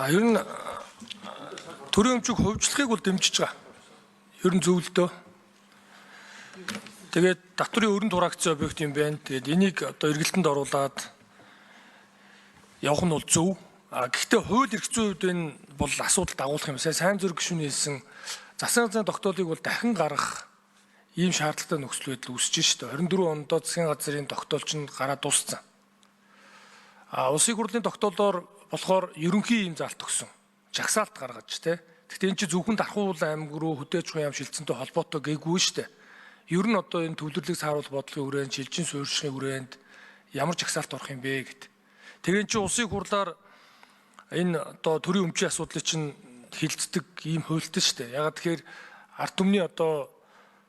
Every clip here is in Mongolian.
Ер нь төрийн өмчийг хувьчлахыг бол дэмжиж байгаа. Ер нь зөв л дөө. Тэгээд татврын өрн тураагцсан объект юм байна. Тэгээд энийг одоо эргэлтэнд оруулаад явах нь бол зөв. Гэхдээ хууль эрх зүйн хувьд энэ бол асуудал дагуулах юм. Сайн зүрх гишүүний хэлсэн засгийн газрын тогтоолыг бол дахин гаргах ийм шаардлагатай нөхцөл байдал үүсэж шүү дээ. 24 онд засгийн газрын тогтоол чинь гараад дууссан. Улсын хурлын тогтоолоор болохоор ерөнхий ийм залт өгсөн. Жагсаалт гаргаж тэ. Гэхдээ эн чинь зөвхөн Дархан аймаг руу хөдөөж хуяам шилжсэнтэй холбоотой гээгүй шүү дээ. Ер нь одоо энэ төвлөрлийг сааруулах бодлогын хүрээнд, шилжин суурьшны хүрээнд ямар жагсаалт орох юм бэ гэд. Тэгээд чи улсын хурлаар энэ одоо төрийн өмчийн асуудлыг чинь хилцдэг ийм хуультай шүү дээ. Ягаад тэгэхээр ард түмний одоо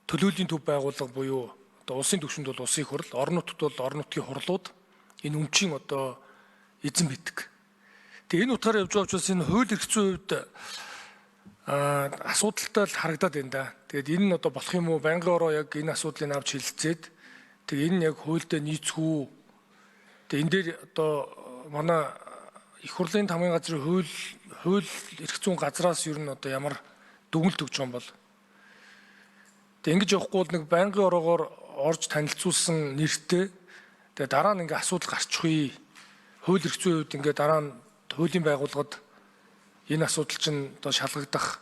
төлөөлийн төв байгууллага буюу одоо улсын түвшинд бол улсын хурл, орон нутгад бол орон нутгийн хурлууд энэ өмчийн одоо эзэн бидэг. Тэгээ энэ утгаараа явж байгаа учраас энэ хууль эрх зүйн хувьд асуудалтай л харагдаад байна да. Тэгээд энэ нь одоо болох юм уу? Байнгын ороо яг энэ асуудлыг авч хэлэлцээд тэгээ энэ нь яг хуультай нийцгүй. Тэгээ энэ дээр одоо манай их хурлын тамгын газрын хууль эрх зүйн газраас ер нь одоо ямар дүгнэлт өгч байгаа юм бол. Тэгээ ингэж явахгүй бол нэг байнгын ороогоор орж танилцуулсан нэртэй тэгээ дараа нь ингээ асуудал гарчихъя. Хууль эрх зүйн хувьд ингээ дараа нь хуулийн байгууллагад энэ асуудал чинь одоо шалгагдах.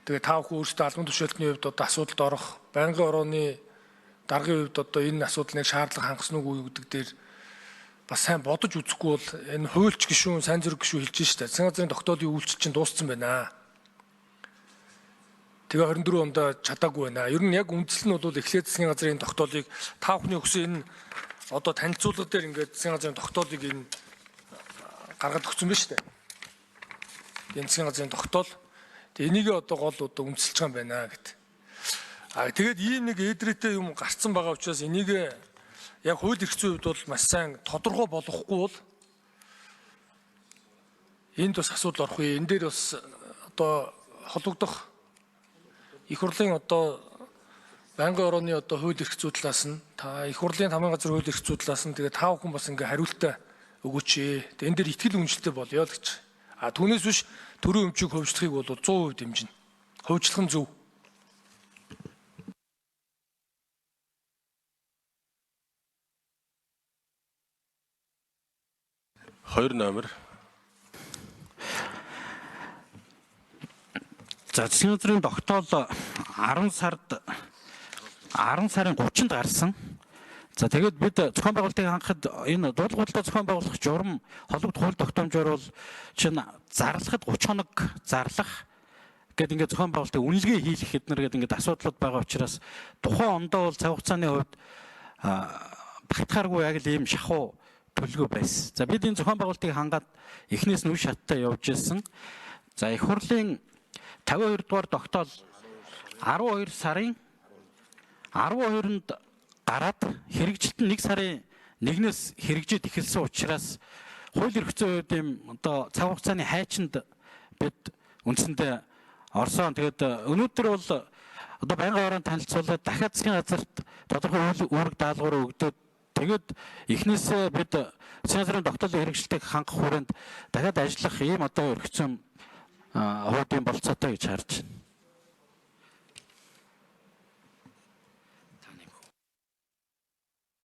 Тэгээ та бүхэн өөрсдөө албан тушаалтны хувьд одоо асуудалд орох, байнгын орооны даргын хувьд одоо энэ асуудлыг шаардлага хангасан уу гэдэг дээр бас сайн бодож үзэхгүй бол энэ хуульч гишүүн, сайн зүрх гишүүн хэлж штэ. Засгийн газрын тогтоолын үйлчлэл чинь дууссан байна. Тэгээ 24 онд чадаагүй байна. Ер нь яг үндэслэл нь бол эхлээд засгийн газрын тогтоолыг та бүхний өгсөн энэ одоо танилцуулга дээр ингээд засгийн газрын тогтоолыг энэ гаргаад өгсөн байна штэ. Энэ засгийн газрын тогтоол. Тэгээ энийг одоо гол одоо үндэслэж байгаа юм байна гэд. Тэгээд ийм нэг эдрээтэй юм гарцсан байгаа учраас энийг яг хууль эрх зүйн хувьд бол маш сайн тодорхой болохгүй бол энд бас асуудал орох үе. Энэ дээр бас одоо холбогдох их хурлын одоо байнгын орооны одоо хууль эрх зүйн талаас нь та их хурлын тамгын газрын хууль эрх зүйн талаас нь тэгээ та бүхэн бас ингээ хариултаа өгөөч. Тэгээ энэ дээр ихтгэл үнэлттэй болёо л гэж. Түүнээс биш төрийн өмчийг хувьчлахыг бол 100% дэмжинэ. Хувьчлах нь зөв. Хоёр номер. За засгийн газрын тогтоол 10 сарын 30-нд гарсан. За тэгээд бид зохион байгуулалтыг хангахад энэ дуулууртай зохион байгуулах журам холбогд хууль тогтоомжоор бол чинь зарлахад 30 хоног зарлах гэдэг ингээд зохион байгуулалтыг үнэлгээ хийх хэднэр гэдэг ингээд асуудлууд байгаа учраас тухайн ондоо бол цаг хугацааны хувьд багтахааргүй яг л ийм шахуу төлгөө байсан. За бид энэ зохион байгуулалтыг хангаад эхнээс нь үе шаттай явж ирсэн. За их хурлын 52 дугаар тогтоол 12 сарын 12-нд гараад хэрэгжилт нь 1 сарын 1-ээс хэрэгжиж эхэлсэн учраас хууль эрх зүйн хувьд ийм одоо цаг хугацааны хайчинд бид үндсэндээ орсон. Тэгээд өнөөдөр бол одоо байнгын орон танилцуулаад дахиад засгийн газарт тодорхой үүрэг даалгавар өгдөөд тэгээд эхнээсээ бид засгийн газрын тогтоолын хэрэгжилтийг хангах хүрээнд дахиад ажиллах ийм одоо эрх зүйн хуулийн болцоотой гэж харж байна.